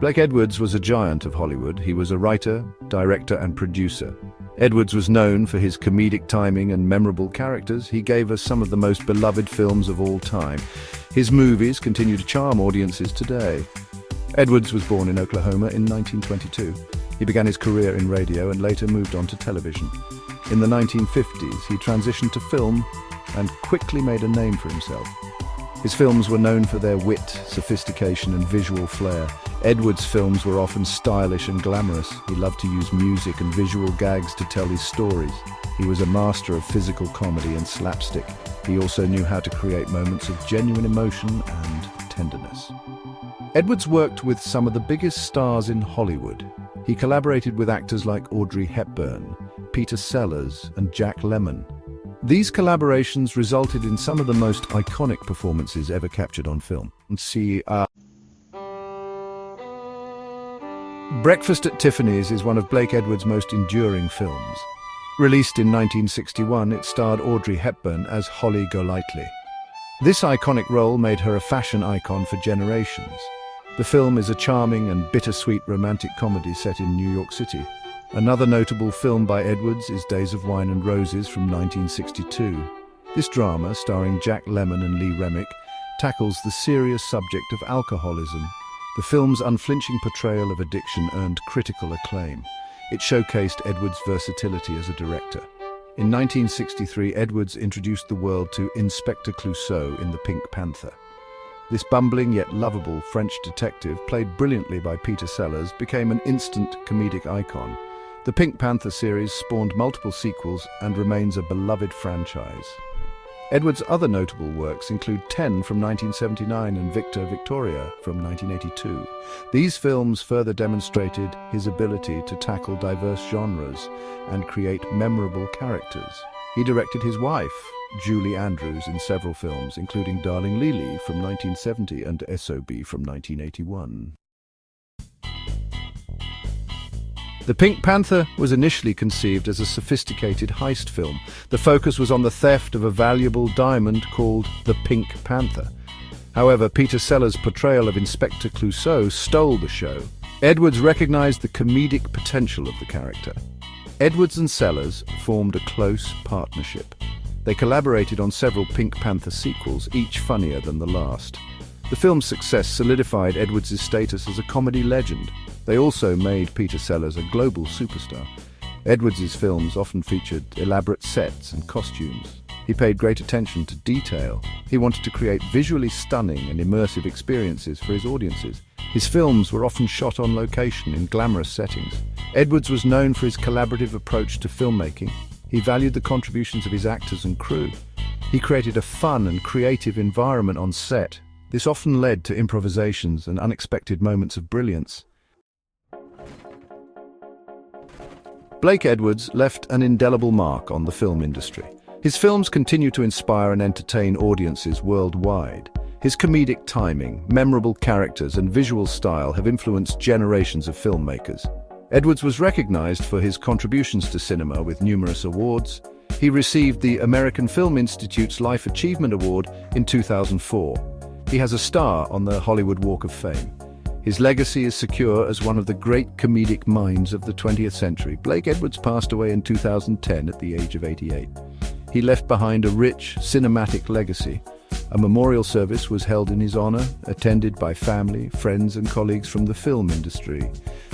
Blake Edwards was a giant of Hollywood. He was a writer, director, and producer. Edwards was known for his comedic timing and memorable characters. He gave us some of the most beloved films of all time. His movies continue to charm audiences today. Edwards was born in Oklahoma in 1922. He began his career in radio and later moved on to television. In the 1950s, he transitioned to film and quickly made a name for himself. His films were known for their wit, sophistication, and visual flair. Edwards' films were often stylish and glamorous. He loved to use music and visual gags to tell his stories. He was a master of physical comedy and slapstick. He also knew how to create moments of genuine emotion and tenderness. Edwards worked with some of the biggest stars in Hollywood. He collaborated with actors like Audrey Hepburn, Peter Sellers, and Jack Lemmon. These collaborations resulted in some of the most iconic performances ever captured on film. Breakfast at Tiffany's is one of Blake Edwards' most enduring films. Released in 1961, it starred Audrey Hepburn as Holly Golightly. This iconic role made her a fashion icon for generations. The film is a charming and bittersweet romantic comedy set in New York City. Another notable film by Edwards is Days of Wine and Roses from 1962. This drama, starring Jack Lemmon and Lee Remick, tackles the serious subject of alcoholism. The film's unflinching portrayal of addiction earned critical acclaim. It showcased Edwards' versatility as a director. In 1963, Edwards introduced the world to Inspector Clouseau in The Pink Panther. This bumbling yet lovable French detective, played brilliantly by Peter Sellers, became an instant comedic icon. The Pink Panther series spawned multiple sequels and remains a beloved franchise. Edwards' other notable works include 10 from 1979 and Victor Victoria from 1982. These films further demonstrated his ability to tackle diverse genres and create memorable characters. He directed his wife, Julie Andrews, in several films, including Darling Lili from 1970 and SOB from 1981. The Pink Panther was initially conceived as a sophisticated heist film. The focus was on the theft of a valuable diamond called the Pink Panther. However, Peter Sellers' portrayal of Inspector Clouseau stole the show. Edwards recognized the comedic potential of the character. Edwards and Sellers formed a close partnership. They collaborated on several Pink Panther sequels, each funnier than the last. The film's success solidified Edwards' status as a comedy legend. They also made Peter Sellers a global superstar. Edwards' films often featured elaborate sets and costumes. He paid great attention to detail. He wanted to create visually stunning and immersive experiences for his audiences. His films were often shot on location in glamorous settings. Edwards was known for his collaborative approach to filmmaking. He valued the contributions of his actors and crew. He created a fun and creative environment on set. This often led to improvisations and unexpected moments of brilliance. Blake Edwards left an indelible mark on the film industry. His films continue to inspire and entertain audiences worldwide. His comedic timing, memorable characters, and visual style have influenced generations of filmmakers. Edwards was recognized for his contributions to cinema with numerous awards. He received the American Film Institute's Life Achievement Award in 2004. He has a star on the Hollywood Walk of Fame. His legacy is secure as one of the great comedic minds of the 20th century. Blake Edwards passed away in 2010 at the age of 88. He left behind a rich, cinematic legacy. A memorial service was held in his honor, attended by family, friends, and colleagues from the film industry.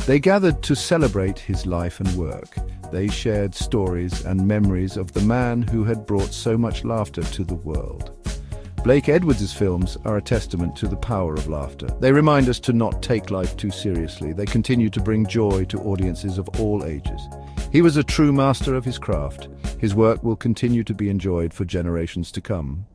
They gathered to celebrate his life and work. They shared stories and memories of the man who had brought so much laughter to the world. Blake Edwards' films are a testament to the power of laughter. They remind us to not take life too seriously. They continue to bring joy to audiences of all ages. He was a true master of his craft. His work will continue to be enjoyed for generations to come.